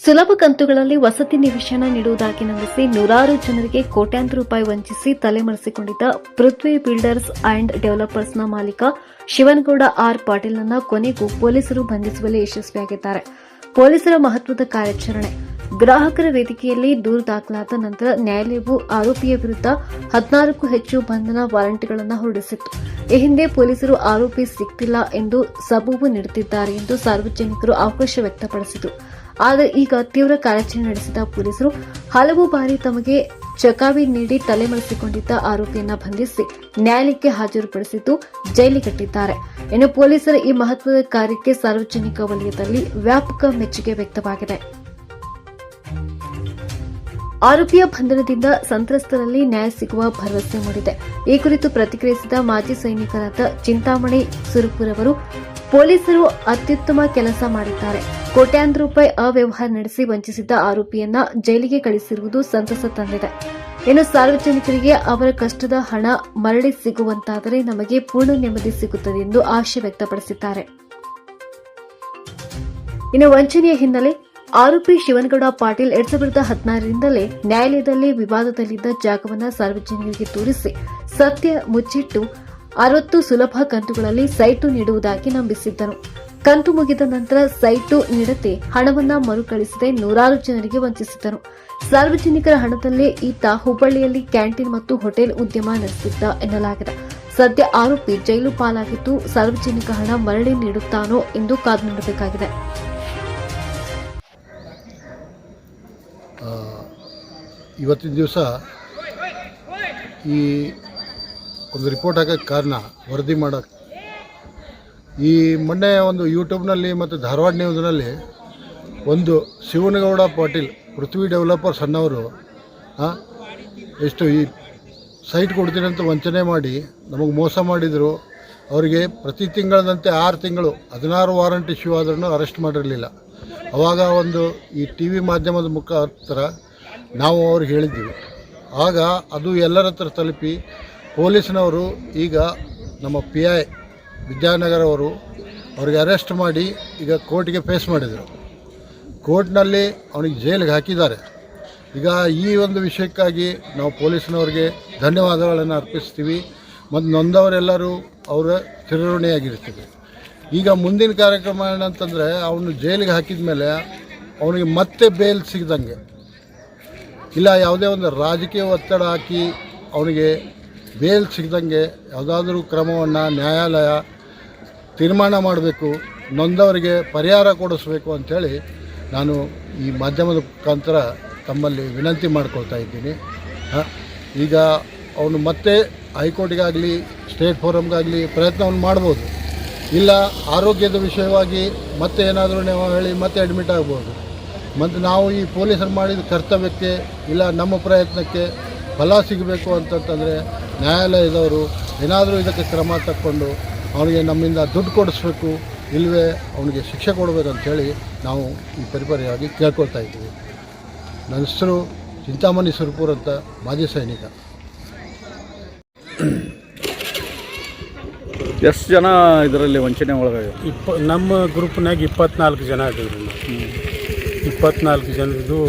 ಸುಲಭ ಕಂತುಗಳಲ್ಲಿ ವಸತಿ ನಿವೇಶನ ನೀಡುವುದಾಗಿ ನಂಬಿಸಿ ನೂರಾರು ಜನರಿಗೆ ಕೋಟ್ಯಾಂತರ ರೂಪಾಯಿ ವಂಚಿಸಿ ತಲೆಮರೆಸಿಕೊಂಡಿದ್ದ ಪೃಥ್ವಿ ಬಿಲ್ಡರ್ಸ್ ಅಂಡ್ ಡೆವಲಪರ್ಸ್ನ ಮಾಲೀಕ ಶಿವನಗೌಡ ಆರ್ ಪಾಟೀಲ್ನನ್ನ ಕೊನೆಗೂ ಪೊಲೀಸರು ಬಂಧಿಸುವಲ್ಲಿ ಯಶಸ್ವಿಯಾಗಿದ್ದಾರೆ. ಪೊಲೀಸರ ಮಹತ್ವದ ಕಾರ್ಯಾಚರಣೆ. ಗ್ರಾಹಕರ ವೇದಿಕೆಯಲ್ಲಿ ದೂರು ದಾಖಲಾದ ನಂತರ ನ್ಯಾಯಾಲಯವು ಆರೋಪಿಯ ವಿರುದ್ಧ 16ಕ್ಕೂ ಹೆಚ್ಚು ಬಂಧನ ವಾರಂಟ್ಗಳನ್ನು ಹೊರಡಿಸಿತ್ತು. ಈ ಹಿಂದೆ ಪೊಲೀಸರು ಆರೋಪಿ ಸಿಕ್ತಿಲ್ಲ ಎಂದು ಸಬೂಬು ನೀಡುತ್ತಿದ್ದಾರೆ ಎಂದು ಸಾರ್ವಜನಿಕರು ಆಕ್ರೋಶ ವ್ಯಕ್ತಪಡಿಸಿದರು. ಆದರೆ ಈಗ ತೀವ್ರ ಕಾರ್ಯಾಚರಣೆ ನಡೆಸಿದ ಪೊಲೀಸರು ಹಲವು ಬಾರಿ ತಮಗೆ ಚಕಾವಿ ನೀಡಿ ತಲೆಮರೆಸಿಕೊಂಡಿದ್ದ ಆರೋಪಿಯನ್ನ ಬಂಧಿಸಿ ನ್ಯಾಯಾಲಯಕ್ಕೆ ಹಾಜರುಪಡಿಸಿದ್ದು ಜೈಲಿಗಟ್ಟಿದ್ದಾರೆ. ಇನ್ನು ಪೊಲೀಸರ ಈ ಮಹತ್ವದ ಕಾರ್ಯಕ್ಕೆ ಸಾರ್ವಜನಿಕ ವಲಯದಲ್ಲಿ ವ್ಯಾಪಕ ಮೆಚ್ಚುಗೆ ವ್ಯಕ್ತವಾಗಿದೆ. ಆರೋಪಿಯ ಬಂಧನದಿಂದ ಸಂತ್ರಸ್ತರಲ್ಲಿ ನ್ಯಾಯ ಸಿಗುವ ಭರವಸೆ ಮೂಡಿದೆ. ಈ ಕುರಿತು ಪ್ರತಿಕ್ರಿಯಿಸಿದ ಮಾಜಿ ಸೈನಿಕರಾದ ಚಿಂತಾಮಣಿ ಸುರಪುರ್ ಅವರು, ಪೊಲೀಸರು ಅತ್ಯುತ್ತಮ ಕೆಲಸ ಮಾಡಿದ್ದಾರೆ. ಕೋಟ್ಯಾಂತರ ರೂಪಾಯಿ ಅವ್ಯವಹಾರ ನಡೆಸಿ ವಂಚಿಸಿದ್ದ ಆರೋಪಿಯನ್ನ ಜೈಲಿಗೆ ಕಳಿಸಿರುವುದು ಸಂತಸ ತಂದಿದೆ. ಇನ್ನು ಸಾರ್ವಜನಿಕರಿಗೆ ಅವರ ಕಷ್ಟದ ಹಣ ಮರಳಿ ಸಿಗುವಂತಾದರೆ ನಮಗೆ ಪೂರ್ಣ ನೆಮ್ಮದಿ ಸಿಗುತ್ತದೆ ಎಂದು ಆಶೆ ವ್ಯಕ್ತಪಡಿಸಿದ್ದಾರೆ. ಇನ್ನು ವಂಚನೆಯ ಹಿನ್ನೆಲೆ ಆರೋಪಿ ಶಿವನಗೌಡ ಪಾಟೀಲ್ 2016ರಿಂದಲೇ ನ್ಯಾಯಾಲಯದಲ್ಲಿ ವಿವಾದದಲ್ಲಿದ್ದ ಜಾಗವನ್ನು ಸಾರ್ವಜನಿಕರಿಗೆ ತೋರಿಸಿ ಸತ್ಯ ಮುಚ್ಚಿಟ್ಟು 60 ಸುಲಭ ಕಂತುಗಳಲ್ಲಿ ಸೈಟು ನೀಡುವುದಾಗಿ ನಂಬಿಸಿದ್ದನು. ಕಂತು ಮುಗಿದ ನಂತರ ಸೈಟು ನೀಡದೆ ಹಣವನ್ನ ಮರುಕಳಿಸದೆ ನೂರಾರು ಜನರಿಗೆ ವಂಚಿಸಿದ್ದನು. ಸಾರ್ವಜನಿಕರ ಹಣದಲ್ಲೇ ಈತ ಹುಬ್ಬಳ್ಳಿಯಲ್ಲಿ ಕ್ಯಾಂಟೀನ್ ಮತ್ತು ಹೋಟೆಲ್ ಉದ್ಯಮ ನಡೆಸಿದ್ದ ಎನ್ನಲಾಗಿದೆ. ಸದ್ಯ ಆರೋಪಿ ಜೈಲು ಪಾಲಾಗಿದ್ದು ಸಾರ್ವಜನಿಕ ಹಣ ಮರಳಿ ನೀಡುತ್ತಾನೋ ಎಂದು ಕಾದು ನೋಡಬೇಕಾಗಿದೆ. ಇವತ್ತಿನ ದಿವಸ ಈ ಒಂದು ರಿಪೋರ್ಟ್ ಹಾಕೋಕ್ಕೆ ಕಾರಣ ವರದಿ ಮಾಡೋಕ್ಕೆ, ಈ ಮೊನ್ನೆ ಒಂದು ಯೂಟ್ಯೂಬ್ನಲ್ಲಿ ಮತ್ತು ಧಾರವಾಡ ನ್ಯೂಸ್ನಲ್ಲಿ ಒಂದು ಶಿವನಗೌಡ ಪಾಟೀಲ್ ಪೃಥ್ವಿ ಡೆವಲಪರ್ಸ್ ಅನ್ನೋರು ಎಷ್ಟು ಈ ಸೈಟ್ ಕೊಡ್ತೀನಿ ಅಂತ ವಂಚನೆ ಮಾಡಿ ನಮಗೆ ಮೋಸ ಮಾಡಿದರು. ಅವರಿಗೆ ಪ್ರತಿ ತಿಂಗಳದಂತೆ 6 ತಿಂಗಳು 16 ವಾರಂಟ್ ಇಶ್ಯೂ ಆದ್ರೂ ಅರೆಸ್ಟ್ ಮಾಡಿರಲಿಲ್ಲ. ಆವಾಗ ಒಂದು ಈ ಟಿ ವಿ ಮಾಧ್ಯಮದ ಮುಖಾಂತರ ನಾವು ಅವ್ರಿಗೆ ಹೇಳಿದ್ದೀವಿ. ಆಗ ಅದು ಎಲ್ಲರ ಹತ್ರ ತಲುಪಿ ಪೊಲೀಸ್ನವರು ಈಗ ನಮ್ಮ PI ವಿದ್ಯಾನಗರ ಅವರು ಅವ್ರಿಗೆ ಅರೆಸ್ಟ್ ಮಾಡಿ ಈಗ ಕೋರ್ಟ್ಗೆ ಫೇಸ್ ಮಾಡಿದರು. ಕೋರ್ಟ್ನಲ್ಲಿ ಅವನಿಗೆ ಜೈಲಿಗೆ ಹಾಕಿದ್ದಾರೆ. ಈಗ ಈ ಒಂದು ವಿಷಯಕ್ಕಾಗಿ ನಾವು ಪೊಲೀಸ್ನವ್ರಿಗೆ ಧನ್ಯವಾದಗಳನ್ನು ಅರ್ಪಿಸ್ತೀವಿ ಮತ್ತು ನೊಂದವರೆಲ್ಲರೂ ಅವರ ಚಿರಋಣಿಯಾಗಿರ್ತೀವಿ. ಈಗ ಮುಂದಿನ ಕಾರ್ಯಕ್ರಮ ಏನಂತಂದರೆ, ಅವನು ಜೈಲಿಗೆ ಹಾಕಿದ ಮೇಲೆ ಅವನಿಗೆ ಮತ್ತೆ ಬೇಲ್ ಸಿಗದಂಗೆ, ಇಲ್ಲ ಯಾವುದೇ ಒಂದು ರಾಜಕೀಯ ಒತ್ತಡ ಹಾಕಿ ಅವನಿಗೆ ಬೇಲ್ ಸಿಗದಂಗೆ ಯಾವುದಾದ್ರೂ ಕ್ರಮವನ್ನು ನ್ಯಾಯಾಲಯ ತೀರ್ಮಾನ ಮಾಡಬೇಕು, ನೊಂದವರಿಗೆ ಪರಿಹಾರ ಕೊಡಿಸ್ಬೇಕು ಅಂಥೇಳಿ ನಾನು ಈ ಮಾಧ್ಯಮದ ಮುಖಾಂತರ ತಮ್ಮಲ್ಲಿ ವಿನಂತಿ ಮಾಡ್ಕೊಳ್ತಾ ಇದ್ದೀನಿ. ಈಗ ಅವನು ಮತ್ತೆ ಹೈಕೋರ್ಟ್ಗಾಗಲಿ ಸ್ಟೇಟ್ ಫೋರಮ್ಗಾಗಲಿ ಪ್ರಯತ್ನವನ್ನು ಮಾಡ್ಬೋದು, ಇಲ್ಲ ಆರೋಗ್ಯದ ವಿಷಯವಾಗಿ ಮತ್ತೆ ಏನಾದರೂ ನಾವು ಹೇಳಿ ಮತ್ತೆ ಅಡ್ಮಿಟ್ ಆಗ್ಬೋದು. ಮತ್ತು ನಾವು ಈ ಪೊಲೀಸರು ಮಾಡಿದ ಕರ್ತವ್ಯಕ್ಕೆ ಇಲ್ಲ ನಮ್ಮ ಪ್ರಯತ್ನಕ್ಕೆ ಫಲ ಸಿಗಬೇಕು ಅಂತಂತಂದರೆ ನ್ಯಾಯಾಲಯದವರು ಏನಾದರೂ ಇದಕ್ಕೆ ಕ್ರಮ ತಕ್ಕೊಂಡು ಅವನಿಗೆ ನಮ್ಮಿಂದ ದುಡ್ಡು ಕೊಡಿಸ್ಬೇಕು, ಇಲ್ಲವೇ ಅವನಿಗೆ ಶಿಕ್ಷೆ ಕೊಡಬೇಕಂಥೇಳಿ ನಾವು ಈ ಪರಿಪರಿಯಾಗಿ ಕೇಳ್ಕೊಳ್ತಾ ಇದ್ದೀವಿ. ನನ್ನ ಹೆಸರು ಚಿಂತಾಮಣಿ ಸುರಪುರ್ ಅಂತ, ಮಾಜಿ ಸೈನಿಕ. ಎಷ್ಟು ಜನ ಇದರಲ್ಲಿ ವಂಚನೆ ಒಳಗಾಗಿ? ನಮ್ಮ ಗ್ರೂಪ್ನಾಗ 24 ಜನ ಇದ್ದೀವಿ. 24 ಜನರದು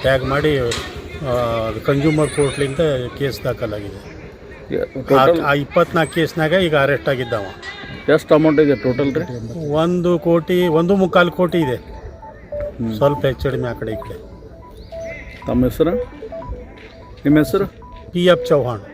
ಟ್ಯಾಗ್ ಮಾಡಿ ಕನ್ಸ್ಯೂಮರ್ ಕೋರ್ಟ್ಲಿಂದ ಕೇಸ್ ದಾಖಲಾಗಿದೆ. ಆ 24 ಕೇಸ್ನಾಗ ಈಗ ಅರೆಸ್ಟ್ ಆಗಿದ್ದಾವ. ಎಷ್ಟು ಅಮೌಂಟ್ ಇದೆ ಟೋಟಲ್ ರೀ? 1 ಕೋಟಿ 1.25 ಕೋಟಿ ಇದೆ. ಸ್ವಲ್ಪ ಹೆಚ್ಚು ಕಡಿಮೆ ಆ ಕಡೆ ಈ ಕಡೆ. ತಮ್ಮ ಹೆಸರು? ನಿಮ್ಮ ಹೆಸರು? PF ಚೌಹಾಣ್.